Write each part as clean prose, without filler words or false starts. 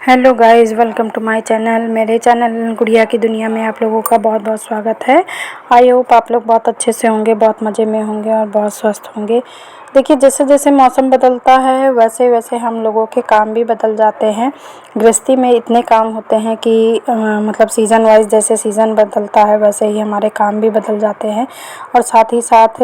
Hello guys, welcome to my channel. मेरे channel गुड़िया की दुनिया में आप लोगों का बहुत बहुत स्वागत है। आई होप आप लोग बहुत अच्छे से होंगे, बहुत मज़े में होंगे और बहुत स्वस्थ होंगे। देखिए, जैसे जैसे मौसम बदलता है वैसे वैसे हम लोगों के काम भी बदल जाते हैं। गृहस्थी में इतने काम होते हैं कि मतलब सीज़न वाइज जैसे सीज़न बदलता है वैसे ही हमारे काम भी बदल जाते हैं। और साथ ही साथ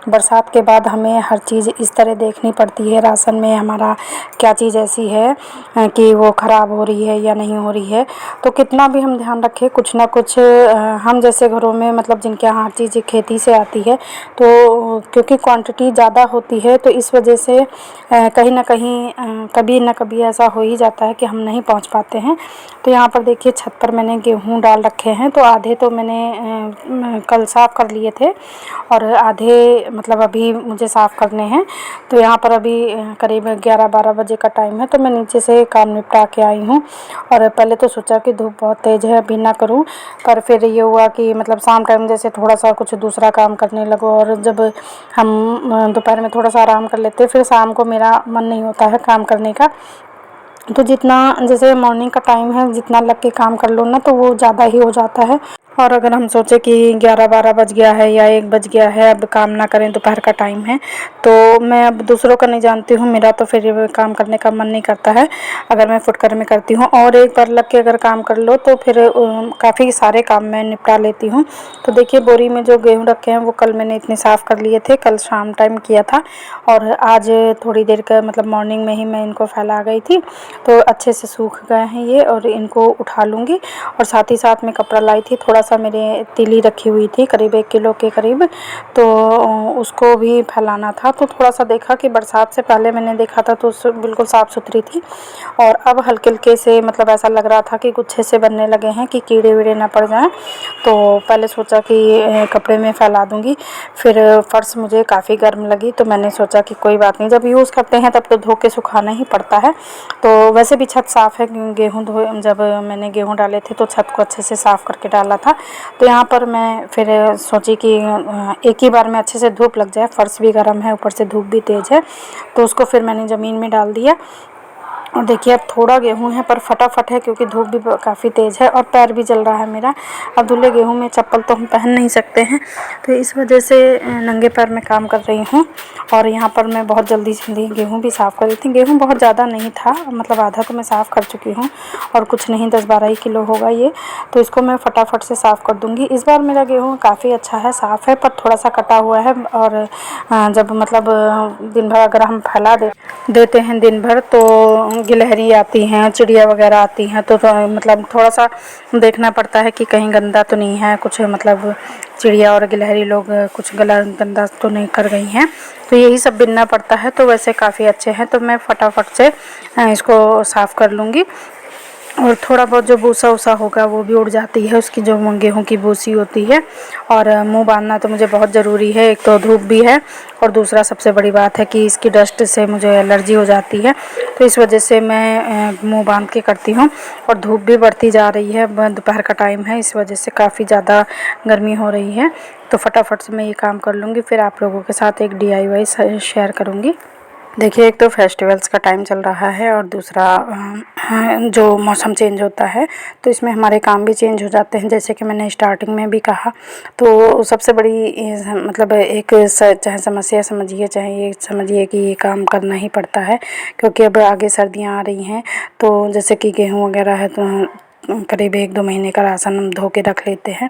बरसात के बाद हमें हर चीज़ इस तरह देखनी पड़ती है। राशन में हमारा क्या चीज़ ऐसी है कि वो ख़राब हो रही है या नहीं हो रही है। तो कितना भी हम ध्यान रखें, कुछ ना कुछ हम जैसे घरों में मतलब जिनके यहाँ हर चीज़ खेती से आती है, तो क्योंकि क्वांटिटी ज़्यादा होती है तो इस वजह से कहीं ना कहीं कभी ना कभी ऐसा हो ही जाता है कि हम नहीं पहुंच पाते हैं। तो यहाँ पर देखिए, छत पर मैंने गेहूँ डाल रखे हैं। तो आधे तो मैंने कल साफ़ कर लिए थे और आधे मतलब अभी मुझे साफ़ करने हैं। तो यहाँ पर अभी करीब 11-12 बजे का टाइम है। तो मैं नीचे से काम निपटा के आई हूँ और पहले तो सोचा कि धूप बहुत तेज़ है, अभी ना करूँ। पर फिर ये हुआ कि मतलब शाम टाइम जैसे थोड़ा सा कुछ दूसरा काम करने लगो, और जब हम दोपहर में थोड़ा सा आराम कर लेते हैं फिर शाम को मेरा मन नहीं होता है काम करने का। तो जितना जैसे मॉर्निंग का टाइम है, जितना लग के काम कर लो ना तो वो ज़्यादा ही हो जाता है। और अगर हम सोचे कि 11-12 बज गया है या 1 बज गया है, अब काम ना करें, दोपहर का टाइम है, तो मैं अब दूसरों का नहीं जानती हूँ, मेरा तो फिर काम करने का मन नहीं करता है अगर मैं फुटकर में करती हूँ। और एक बार लग के अगर काम कर लो तो फिर काफ़ी सारे काम मैं निपटा लेती हूँ। तो देखिए, बोरी में जो गेहूँ रखे हैं वो कल मैंने इतने साफ़ कर लिए थे, कल शाम टाइम किया था। और आज थोड़ी देर का मतलब मॉर्निंग में ही मैं इनको फैला गई थी, तो अच्छे से सूख गए हैं ये, और इनको उठा लूँगी। और साथ ही साथ मैं कपड़ा लाई थी, थोड़ा सा मेरे तीली रखी हुई थी करीब 1 किलो के करीब, तो उसको भी फैलाना था। तो थोड़ा सा देखा कि बरसात से पहले मैंने देखा था तो बिल्कुल साफ़ सुथरी थी, और अब हल्के हल्के से मतलब ऐसा लग रहा था कि गुच्छे से बनने लगे हैं कि कीड़े वीड़े ना पड़ जाएं। तो पहले सोचा कि कपड़े में फैला दूँगी, फिर फ़र्श मुझे काफ़ी गर्म लगी तो मैंने सोचा कि कोई बात नहीं, जब यूज़ करते हैं तब तो धो के सुखाना ही पड़ता है। तो वैसे भी छत साफ़ है, गेहूँ धोए जब मैंने गेहूँ डाले थे तो छत को अच्छे से साफ़ करके डाला था। तो यहाँ पर मैं फिर सोची कि एक ही बार में अच्छे से धूप लग जाए, फ़र्श भी गर्म है, ऊपर से धूप भी तेज़ है, तो उसको फिर मैंने ज़मीन में डाल दिया। और देखिए, अब थोड़ा गेहूँ है पर फटाफट है क्योंकि धूप भी काफ़ी तेज़ है और पैर भी जल रहा है मेरा। अब धुले गेहूँ में चप्पल तो हम पहन नहीं सकते हैं, तो इस वजह से नंगे पैर में काम कर रही हूँ। और यहाँ पर मैं बहुत जल्दी जल्दी गेहूँ भी साफ़ कर रही थी। गेहूँ बहुत ज़्यादा नहीं था, मतलब आधा तो मैं साफ़ कर चुकी हूँ और कुछ नहीं 10-12 ही किलो होगा ये, तो इसको मैं फटाफट से साफ़ कर दूँगी। इस बार मेरा गेहूँ काफ़ी अच्छा है, साफ़ है, पर थोड़ा सा कटा हुआ है। और जब मतलब दिन भर अगर हम फैला देते हैं दिन भर तो गिलहरी आती हैं, चिड़िया वगैरह आती हैं, तो मतलब थोड़ा सा देखना पड़ता है कि कहीं गंदा तो नहीं है, कुछ मतलब चिड़िया और गिलहरी लोग कुछ गला गंदा तो नहीं कर गई हैं, तो यही सब बिनना पड़ता है। तो वैसे काफ़ी अच्छे हैं, तो मैं फटाफट से इसको साफ़ कर लूँगी। और थोड़ा बहुत जो भूसा वूसा होगा वो भी उड़ जाती है, उसकी जो गेहूँ की भूसी होती है। और मुंह बांधना तो मुझे बहुत ज़रूरी है, एक तो धूप भी है और दूसरा सबसे बड़ी बात है कि इसकी डस्ट से मुझे एलर्जी हो जाती है, तो इस वजह से मैं मुंह बांध के करती हूँ। और धूप भी बढ़ती जा रही है, दोपहर का टाइम है, इस वजह से काफ़ी ज़्यादा गर्मी हो रही है। तो फटाफट से मैं ये काम कर लूँगी, फिर आप लोगों के साथ एक DIY शेयर करूँगी। देखिए, एक तो फेस्टिवल्स का टाइम चल रहा है और दूसरा जो मौसम चेंज होता है तो इसमें हमारे काम भी चेंज हो जाते हैं। जैसे कि मैंने स्टार्टिंग में भी कहा, तो सबसे बड़ी मतलब एक चाहे समस्या समझिए, चाहे ये समझिए कि ये काम करना ही पड़ता है, क्योंकि अब आगे सर्दियाँ आ रही हैं। तो जैसे कि गेहूँ वगैरह है तो करीब 1-2 महीने का राशन हम धो के रख लेते हैं,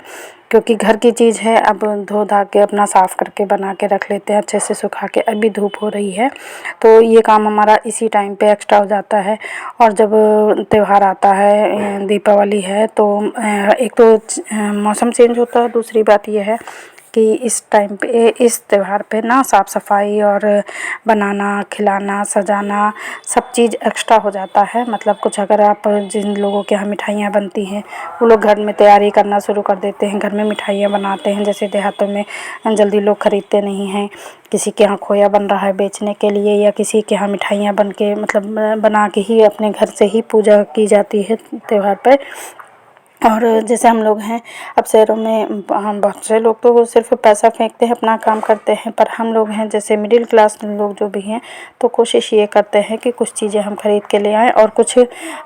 क्योंकि घर की चीज़ है। अब धो धा के अपना साफ़ करके बना के रख लेते हैं, अच्छे से सुखा के। अभी धूप हो रही है तो ये काम हमारा इसी टाइम पे एक्स्ट्रा हो जाता है। और जब त्यौहार आता है, दीपावली है, तो एक तो मौसम चेंज होता है, दूसरी बात ये है कि इस टाइम पे इस त्यौहार पे ना साफ़ सफाई और बनाना, खिलाना, सजाना सब चीज़ एक्स्ट्रा हो जाता है। मतलब कुछ अगर आप जिन लोगों के यहाँ मिठाइयाँ बनती हैं वो लोग घर में तैयारी करना शुरू कर देते हैं, घर में मिठाइयाँ बनाते हैं। जैसे देहातों में जल्दी लोग ख़रीदते नहीं हैं, किसी के यहाँ खोया बन रहा है बेचने के लिए, या किसी के यहाँ मिठाइयाँ बन के मतलब बना के ही अपने घर से ही पूजा की जाती है त्यौहार पर। और जैसे हम लोग हैं अब शहरों में, हम बहुत से लोग तो सिर्फ पैसा फेंकते हैं, अपना काम करते हैं, पर हम लोग हैं जैसे मिडिल क्लास लोग जो भी हैं, तो कोशिश ये करते हैं कि कुछ चीज़ें हम खरीद के ले आएँ और कुछ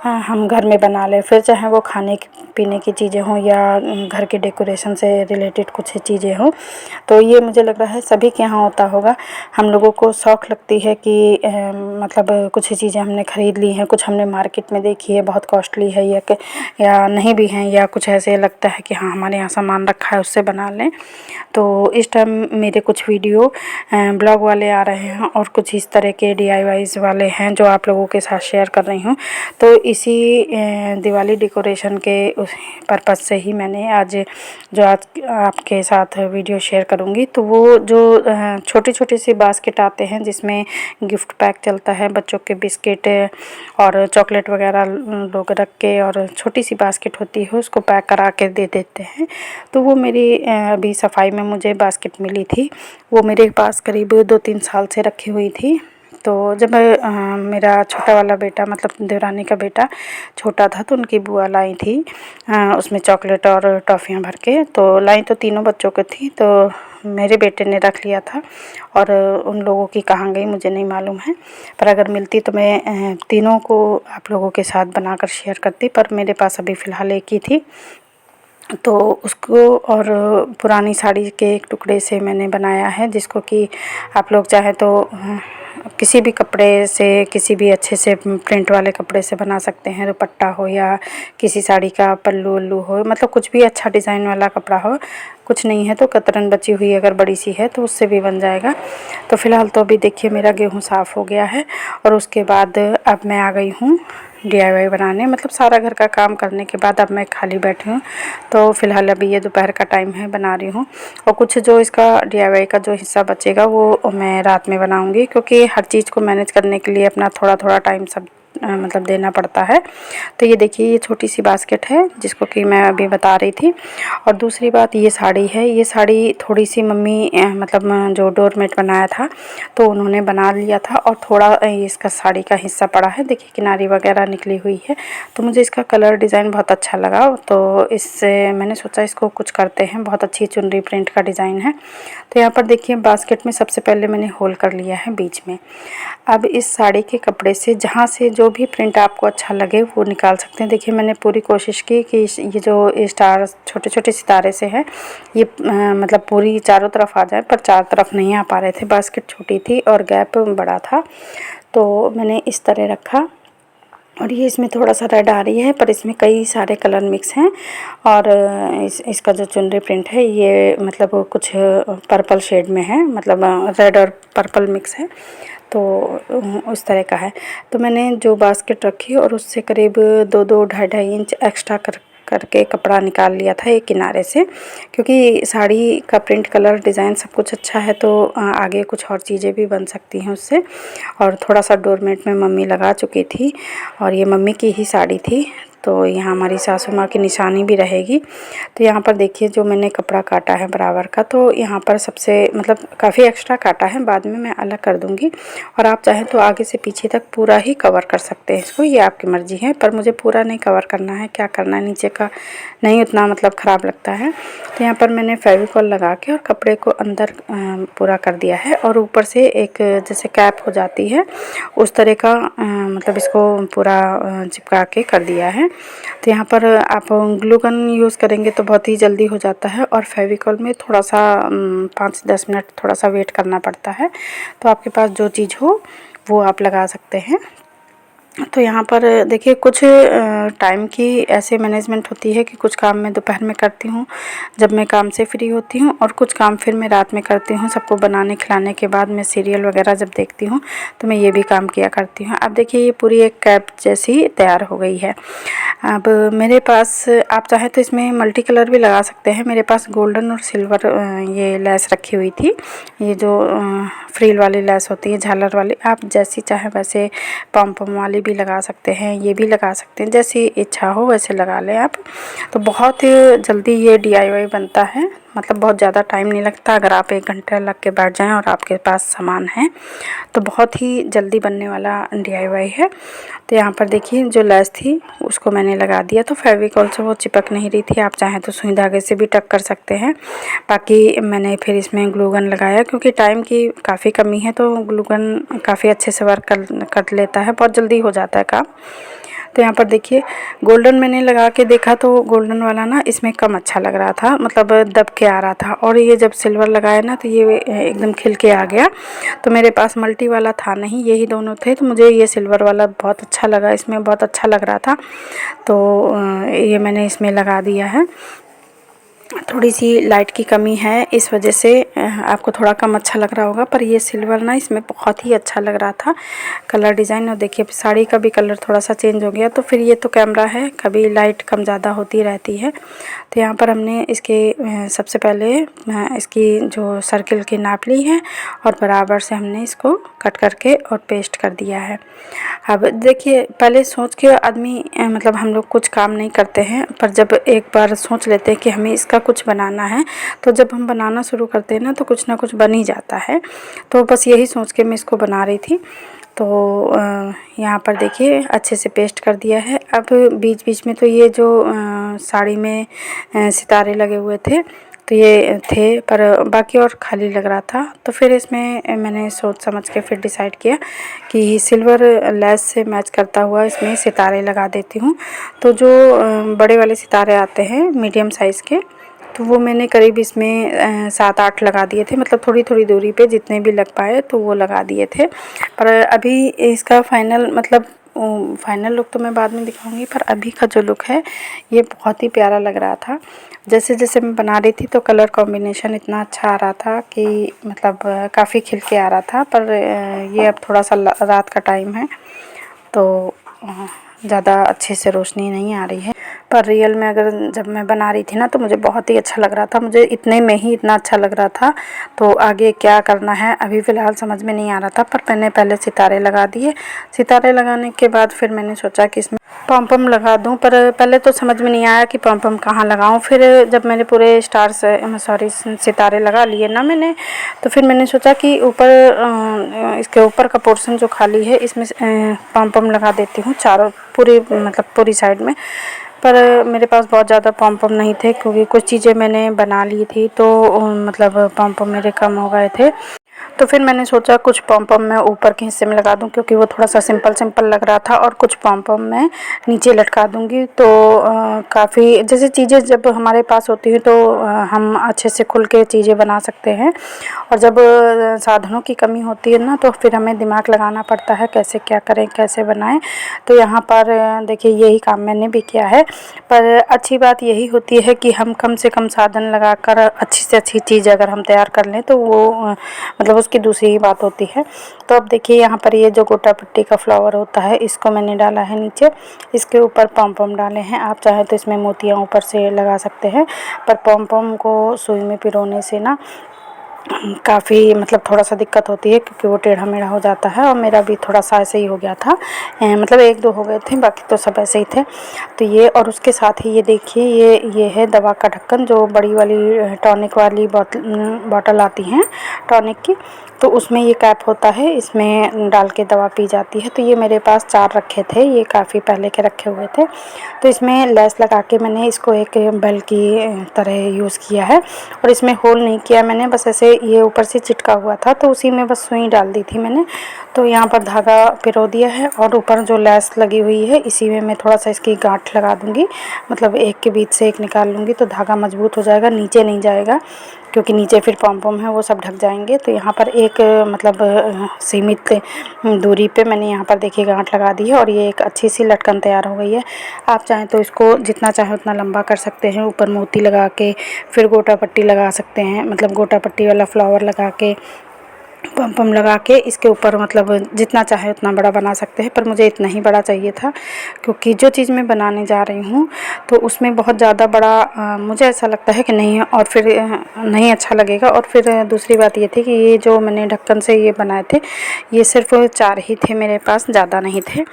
हम घर में बना लें, फिर चाहे वो खाने पीने की चीज़ें हों या घर के डेकोरेशन से रिलेटेड कुछ चीज़ें हों। तो ये मुझे लग रहा है सभी के यहाँ होता होगा। हम लोगों को शौक़ लगती है कि मतलब कुछ चीज़ें हमने ख़रीद ली हैं, कुछ हमने मार्केट में देखी है बहुत कॉस्टली है या नहीं भी हैं, या कुछ ऐसे लगता है कि हाँ हमारे यहाँ सामान रखा है उससे बना लें। तो इस टाइम मेरे कुछ वीडियो ब्लॉग वाले आ रहे हैं और कुछ इस तरह के DIYs वाले हैं जो आप लोगों के साथ शेयर कर रही हूँ। तो इसी दिवाली डेकोरेशन के उस पर्पज़ से ही मैंने आज आपके साथ वीडियो शेयर करूँगी। तो वो जो छोटी छोटी सी बास्केट आते हैं जिसमें गिफ्ट पैक चलता है, बच्चों के बिस्किट और चॉकलेट वगैरह लोग रख के, और छोटी सी बास्केट होती है उसको पैक करा के दे देते हैं। तो वो मेरी अभी सफाई में मुझे बास्केट मिली थी, वो मेरे पास करीब 2-3 साल से रखी हुई थी। तो जब मेरा छोटा वाला बेटा, मतलब देवरानी का बेटा छोटा था, तो उनकी बुआ लाई थी उसमें चॉकलेट और टॉफ़ियाँ भर के, तो लाई तो तीनों बच्चों को थी। तो मेरे बेटे ने रख लिया था और उन लोगों की कहाँ गई मुझे नहीं मालूम है, पर अगर मिलती तो मैं तीनों को आप लोगों के साथ बनाकर शेयर करती, पर मेरे पास अभी फ़िलहाल एक ही थी। तो उसको और पुरानी साड़ी के एक टुकड़े से मैंने बनाया है, जिसको कि आप लोग चाहे तो किसी भी कपड़े से, किसी भी अच्छे से प्रिंट वाले कपड़े से बना सकते हैं। दुपट्टा हो या किसी साड़ी का पल्लू वल्लू हो, मतलब कुछ भी अच्छा डिज़ाइन वाला कपड़ा हो। कुछ नहीं है तो कतरन बची हुई अगर बड़ी सी है तो उससे भी बन जाएगा। तो फ़िलहाल तो अभी देखिए मेरा गेहूँ साफ़ हो गया है और उसके बाद अब मैं आ गई हूँ DIY बनाने, मतलब सारा घर का काम करने के बाद अब मैं खाली बैठी हूँ। तो फ़िलहाल अभी ये दोपहर का टाइम है, बना रही हूँ, और कुछ जो इसका DIY का जो हिस्सा बचेगा वो मैं रात में बनाऊँगी, क्योंकि हर चीज़ को मैनेज करने के लिए अपना थोड़ा थोड़ा टाइम सब मतलब देना पड़ता है। तो ये देखिए ये छोटी सी बास्केट है जिसको कि मैं अभी बता रही थी। और दूसरी बात ये साड़ी है, ये साड़ी थोड़ी सी मम्मी मतलब जो डोरमेट बनाया था तो उन्होंने बना लिया था, और थोड़ा इसका साड़ी का हिस्सा पड़ा है, देखिए किनारी वगैरह निकली हुई है। तो मुझे इसका कलर डिज़ाइन बहुत अच्छा लगा, तो इससे मैंने सोचा इसको कुछ करते हैं। बहुत अच्छी चुनरी प्रिंट का डिज़ाइन है। तो यहाँ पर देखिए बास्केट में सबसे पहले मैंने होल कर लिया है बीच में। अब इस साड़ी के कपड़े से जहाँ से जो भी प्रिंट आपको अच्छा लगे वो निकाल सकते हैं। देखिए मैंने पूरी कोशिश की कि ये जो स्टार छोटे छोटे सितारे से है ये मतलब पूरी चारों तरफ आ जाए, पर चारों तरफ नहीं आ पा रहे थे, बास्केट छोटी थी और गैप बड़ा था। तो मैंने इस तरह रखा, और ये इसमें थोड़ा सा रेड आ रही है, पर इसमें कई सारे कलर मिक्स हैं। और इसका जो चुनरी प्रिंट है ये मतलब कुछ पर्पल शेड में है, मतलब रेड और पर्पल मिक्स है, तो उस तरह का है। तो मैंने जो बास्केट रखी और उससे करीब 2-2 2.5 इंच एक्स्ट्रा करके कपड़ा निकाल लिया था एक किनारे से, क्योंकि साड़ी का प्रिंट कलर डिज़ाइन सब कुछ अच्छा है, तो आगे कुछ और चीज़ें भी बन सकती हैं उससे। और थोड़ा सा डोरमेट में मम्मी लगा चुकी थी, और ये मम्मी की ही साड़ी थी, तो यहाँ हमारी सासू माँ की निशानी भी रहेगी। तो यहाँ पर देखिए जो मैंने कपड़ा काटा है बराबर का, तो यहाँ पर सबसे मतलब काफ़ी एक्स्ट्रा काटा है, बाद में मैं अलग कर दूँगी। और आप चाहें तो आगे से पीछे तक पूरा ही कवर कर सकते हैं इसको, ये आपकी मर्ज़ी है, पर मुझे पूरा नहीं कवर करना है। क्या करना है, नीचे का नहीं उतना मतलब ख़राब लगता है। तो यहाँ पर मैंने फेविकॉल लगा के और कपड़े को अंदर पूरा कर दिया है, और ऊपर से एक जैसे कैप हो जाती है उस तरह का मतलब इसको पूरा चिपका के कर दिया है। तो यहाँ पर आप ग्लू गन यूज़ करेंगे तो बहुत ही जल्दी हो जाता है, और फेविकॉल में थोड़ा सा 5-10 मिनट थोड़ा सा वेट करना पड़ता है। तो आपके पास जो चीज़ हो वो आप लगा सकते हैं। तो यहाँ पर देखिए कुछ टाइम की ऐसे मैनेजमेंट होती है कि कुछ काम मैं दोपहर में करती हूँ जब मैं काम से फ्री होती हूँ, और कुछ काम फिर मैं रात में करती हूँ। सबको बनाने खिलाने के बाद मैं सीरियल वगैरह जब देखती हूँ तो मैं ये भी काम किया करती हूँ। अब देखिए ये पूरी एक कैप जैसी तैयार हो गई है। अब मेरे पास आप चाहे तो इसमें मल्टी कलर भी लगा सकते हैं। मेरे पास गोल्डन और सिल्वर ये लेस रखी हुई थी, ये जो फ्रील वाली लेस होती है झालर वाली, आप जैसी चाहे वैसे पम पम वाली भी लगा सकते हैं, ये भी लगा सकते हैं, जैसी इच्छा हो वैसे लगा लें आप। तो बहुत जल्दी ये DIY बनता है, मतलब बहुत ज़्यादा टाइम नहीं लगता अगर आप 1 घंटा लग के बैठ जाएं और आपके पास सामान है तो बहुत ही जल्दी बनने वाला DIY है। तो यहाँ पर देखिए जो लेस थी उसको मैंने लगा दिया, तो फेविकॉल से वो चिपक नहीं रही थी। आप चाहें तो सुई धागे से भी टक कर सकते हैं। बाकी मैंने फिर इसमें ग्लू गन लगाया, क्योंकि टाइम की काफ़ी कमी है तो ग्लू गन काफ़ी अच्छे से वर्क कर लेता है, बहुत जल्दी हो जाता है काम। तो यहाँ पर देखिए गोल्डन मैंने लगा के देखा तो गोल्डन वाला ना इसमें कम अच्छा लग रहा था, मतलब दब के आ रहा था। और ये जब सिल्वर लगाया ना तो ये एकदम खिल के आ गया। तो मेरे पास मल्टी वाला था नहीं, यही दोनों थे, तो मुझे ये सिल्वर वाला बहुत अच्छा लगा, इसमें बहुत अच्छा लग रहा था। तो ये मैंने इसमें लगा दिया है। थोड़ी सी लाइट की कमी है, इस वजह से आपको थोड़ा कम अच्छा लग रहा होगा, पर ये सिल्वर ना इसमें बहुत ही अच्छा लग रहा था कलर डिज़ाइन। और देखिए साड़ी का भी कलर थोड़ा सा चेंज हो गया। तो फिर ये तो कैमरा है, कभी लाइट कम ज़्यादा होती रहती है। तो यहाँ पर हमने इसके सबसे पहले इसकी जो सर्किल की नाप ली है और बराबर से हमने इसको कट करके और पेस्ट कर दिया है। अब देखिए पहले सोच के आदमी मतलब हम लोग कुछ काम नहीं करते हैं, पर जब एक बार सोच लेते हैं कि हमें इसका कुछ बनाना है तो जब हम बनाना शुरू करते हैं ना तो कुछ ना कुछ बन ही जाता है। तो बस यही सोच के मैं इसको बना रही थी। तो यहाँ पर देखिए अच्छे से पेस्ट कर दिया है। अब बीच बीच में तो ये जो साड़ी में सितारे लगे हुए थे तो ये थे, पर बाकी और खाली लग रहा था। तो फिर इसमें मैंने सोच समझ के फिर डिसाइड किया कि सिल्वर लेस से मैच करता हुआ इसमें सितारे लगा देती हूँ। तो जो बड़े वाले सितारे आते हैं मीडियम साइज़ के, तो वो मैंने करीब इसमें 7-8 लगा दिए थे, मतलब थोड़ी थोड़ी दूरी पे जितने भी लग पाए तो वो लगा दिए थे। पर अभी इसका फाइनल मतलब फाइनल लुक तो मैं बाद में दिखाऊंगी, पर अभी का जो लुक है ये बहुत ही प्यारा लग रहा था। जैसे जैसे मैं बना रही थी तो कलर कॉम्बिनेशन इतना अच्छा आ रहा था कि मतलब काफ़ी खिल के आ रहा था। पर ये अब थोड़ा सा रात का टाइम है तो ज़्यादा अच्छे से रोशनी नहीं आ रही है, पर रियल में अगर जब मैं बना रही थी ना तो मुझे बहुत ही अच्छा लग रहा था। मुझे इतने में ही इतना अच्छा लग रहा था। तो आगे क्या करना है अभी फ़िलहाल समझ में नहीं आ रहा था, पर मैंने पहले सितारे लगा दिए। सितारे लगाने के बाद फिर मैंने सोचा कि इसमें पॉम पॉम लगा दूं, पर पहले तो समझ में नहीं आया कि पॉम पॉम कहाँ लगाऊं। फिर जब मैंने पूरे स्टार्स सॉरी सितारे लगा लिए ना मैंने, तो फिर मैंने सोचा कि ऊपर इसके ऊपर का पोर्शन जो खाली है इसमें पॉम पॉम लगा देती हूँ चारों पूरी मतलब पूरी साइड में। पर मेरे पास बहुत ज़्यादा पॉम पॉम नहीं थे, क्योंकि कुछ चीज़ें मैंने बना ली थी तो मतलब पॉम पॉम मेरे कम हो गए थे। तो फिर मैंने सोचा कुछ पॉम पॉम मैं ऊपर के हिस्से में लगा दूं, क्योंकि वो थोड़ा सा सिंपल सिंपल लग रहा था, और कुछ पॉम पॉम मैं नीचे लटका दूंगी। तो काफ़ी जैसे चीज़ें जब हमारे पास होती हैं तो हम अच्छे से खुल के चीज़ें बना सकते हैं। और जब साधनों की कमी होती है ना तो फिर हमें दिमाग लगाना पड़ता है कैसे क्या करें कैसे बनाएं। तो यहाँ पर देखिए यही काम मैंने भी किया है। पर अच्छी बात यही होती है कि हम कम से कम साधन लगाकर अच्छी से अच्छी चीज़ अगर हम तैयार कर लें तो वो मतलब उसकी दूसरी ही बात होती है। तो अब देखिए यहाँ पर ये जो गोटा पट्टी का फ्लावर होता है इसको मैंने डाला है नीचे, इसके ऊपर पॉम पॉम डाले हैं। आप चाहें तो इसमें मोतियाँ ऊपर से लगा सकते हैं, पर पॉम पॉम को सुई में पिरोने से ना काफ़ी मतलब थोड़ा सा दिक्कत होती है, क्योंकि वो टेढ़ा मेढ़ा हो जाता है। और मेरा भी थोड़ा सा ऐसे ही हो गया था, मतलब 1-2 हो गए थे, बाकी तो सब ऐसे ही थे। तो ये और उसके साथ ही ये देखिए ये है दवा का ढक्कन, जो बड़ी वाली टॉनिक वाली बॉटल आती हैं टॉनिक की, तो उसमें ये कैप होता है, इसमें डाल के दवा पी जाती है। तो ये मेरे पास 4 रखे थे, ये काफ़ी पहले के रखे हुए थे। तो इसमें लेस लगा के मैंने इसको एक बेल की तरह यूज़ किया है, और इसमें होल नहीं किया मैंने, बस ऐसे ये ऊपर से चिटका हुआ था तो उसी में बस सुई डाल दी थी मैंने। तो यहाँ पर धागा पिरो दिया है और ऊपर जो लेस लगी हुई है इसी में मैं थोड़ा सा इसकी गांठ लगा दूँगी, मतलब एक के बीच से एक निकाल लूँगी तो धागा मजबूत हो जाएगा, नीचे नहीं जाएगा, क्योंकि नीचे फिर पॉम पॉम है वो सब ढक जाएंगे। तो यहाँ पर एक मतलब सीमित दूरी पे मैंने यहाँ पर देखिए गांठ लगा दी है, और ये एक अच्छी सी लटकन तैयार हो गई है। आप चाहें तो इसको जितना चाहें उतना लंबा कर सकते हैं, ऊपर मोती लगा के फिर गोटा पट्टी लगा सकते हैं, मतलब गोटा पट्टी वाला फ्लावर लगा के पम लगा के इसके ऊपर मतलब जितना चाहे उतना बड़ा बना सकते हैं, पर मुझे इतना ही बड़ा चाहिए था क्योंकि जो चीज़ मैं बनाने जा रही हूँ तो उसमें बहुत ज़्यादा बड़ा मुझे ऐसा लगता है कि नहीं, और फिर नहीं अच्छा लगेगा। और फिर दूसरी बात ये थी कि ये जो मैंने ढक्कन से ये बनाए थे ये सिर्फ 4 ही थे मेरे पास, ज़्यादा नहीं थे।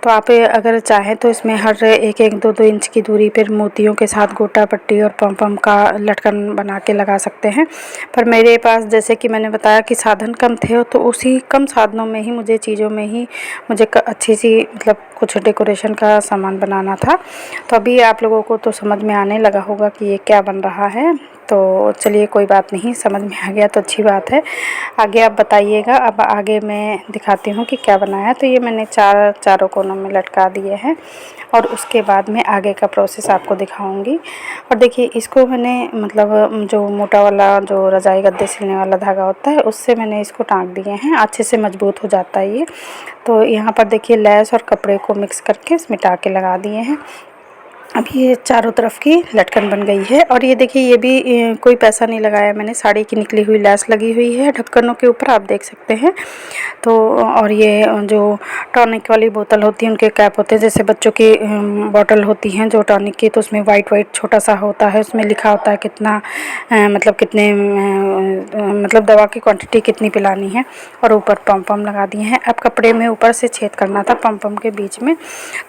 तो आप अगर चाहें तो इसमें हर 1-1, 2-2 इंच की दूरी पर मोतियों के साथ गोटा पट्टी और पम का लटकन बना के लगा सकते हैं। पर मेरे पास जैसे कि मैंने बताया कि साधन कम थे, तो उसी कम साधनों में ही मुझे चीज़ों में ही मुझे अच्छी सी मतलब कुछ डेकोरेशन का सामान बनाना था। तो अभी आप लोगों को तो समझ में आने लगा होगा कि ये क्या बन रहा है। तो चलिए कोई बात नहीं, समझ में आ गया तो अच्छी बात है। आगे आप बताइएगा। अब आगे मैं दिखाती हूँ कि क्या बनाया। तो ये मैंने चारों कोनों में लटका दिए हैं और उसके बाद में आगे का प्रोसेस आपको दिखाऊंगी। और देखिए इसको मैंने मतलब जो मोटा वाला जो रज़ाई गद्दे सिलने वाला धागा होता है उससे मैंने इसको टाँक दिए हैं, अच्छे से मजबूत हो जाता है ये। तो यहाँ पर देखिए लैस और कपड़े को मिक्स करके इसमें टाँके लगा दिए हैं। अब ये चारों तरफ की लटकन बन गई है। और ये देखिए ये भी कोई पैसा नहीं लगाया मैंने, साड़ी की निकली हुई लैस लगी हुई है ढक्कनों के ऊपर, आप देख सकते हैं। तो और ये जो टॉनिक वाली बोतल होती है उनके कैप होते हैं, जैसे बच्चों की बॉटल होती हैं जो टॉनिक की, तो उसमें वाइट छोटा सा होता है, उसमें लिखा होता है कितना मतलब कितने मतलब दवा की क्वांटिटी कितनी पिलानी है। और ऊपर पम लगा दिए हैं। अब कपड़े में ऊपर से छेद करना था पम के बीच में।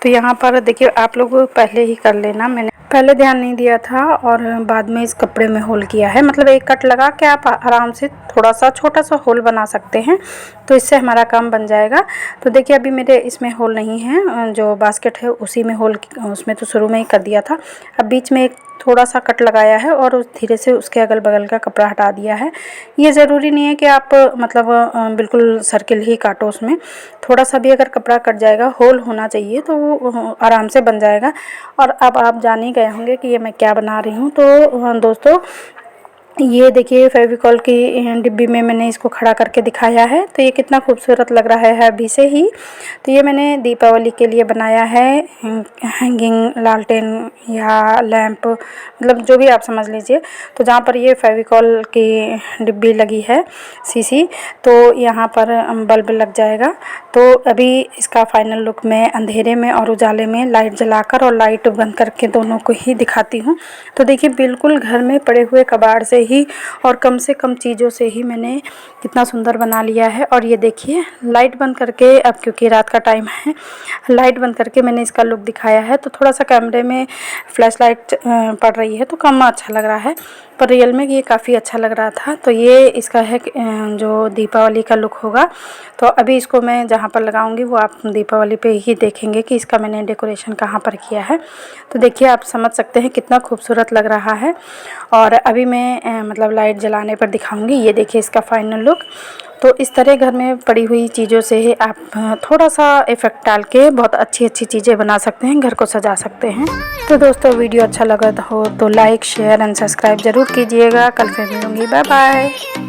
तो यहाँ पर देखिए आप लोग पहले ही कर लेना, मैंने पहले ध्यान नहीं दिया था और बाद में इस कपड़े में होल किया है। मतलब एक कट लगा के आप आराम से थोड़ा सा छोटा सा होल बना सकते हैं, तो इससे हमारा काम बन जाएगा। तो देखिए अभी मेरे इसमें होल नहीं है, जो बास्केट है उसी में होल, उसमें तो शुरू में ही कर दिया था। अब बीच में एक थोड़ा सा कट लगाया है और धीरे से उसके अगल बगल का कपड़ा हटा दिया है। ये ज़रूरी नहीं है कि आप मतलब बिल्कुल सर्किल ही काटो, उसमें थोड़ा सा भी अगर कपड़ा कट जाएगा, होल होना चाहिए तो वो आराम से बन जाएगा। और अब आप जान ही गए होंगे कि ये मैं क्या बना रही हूँ। तो दोस्तों ये देखिए फेविकॉल की डिब्बी में मैंने इसको खड़ा करके दिखाया है, तो ये कितना खूबसूरत लग रहा है अभी से ही। तो ये मैंने दीपावली के लिए बनाया है, हैंगिंग लालटेन या लैंप, मतलब जो भी आप समझ लीजिए। तो जहाँ पर ये फेविकॉल की डिब्बी लगी है शीशी, तो यहाँ पर बल्ब लग जाएगा। तो अभी इसका फाइनल लुक मैं अंधेरे में और उजाले में लाइट जलाकर और लाइट बंद करके दोनों को ही दिखाती हूँ। तो देखिए बिल्कुल घर में पड़े हुए कबाड़ से ही और कम से कम चीज़ों से ही मैंने कितना सुंदर बना लिया है। और ये देखिए लाइट बंद करके, अब क्योंकि रात का टाइम है, लाइट बंद करके मैंने इसका लुक दिखाया है। तो थोड़ा सा कैमरे में फ्लैश लाइट पड़ रही है तो कम अच्छा लग रहा है, पर रियल में ये काफ़ी अच्छा लग रहा था। तो ये इसका है जो दीपावली का लुक होगा। तो अभी इसको मैं जहाँ पर लगाऊंगी वो आप दीपावली पे ही देखेंगे कि इसका मैंने डेकोरेशन कहाँ पर किया है। तो देखिए आप समझ सकते हैं कितना खूबसूरत लग रहा है। और अभी मैं मतलब लाइट जलाने पर दिखाऊंगी। ये देखिए इसका फाइनल लुक। तो इस तरह घर में पड़ी हुई चीज़ों से ही आप थोड़ा सा इफ़ेक्ट डाल के बहुत अच्छी चीज़ें बना सकते हैं, घर को सजा सकते हैं। तो दोस्तों वीडियो अच्छा लगा हो तो लाइक शेयर एंड सब्सक्राइब ज़रूर कीजिएगा। कल फिर मिलूँगी, बाय बाय।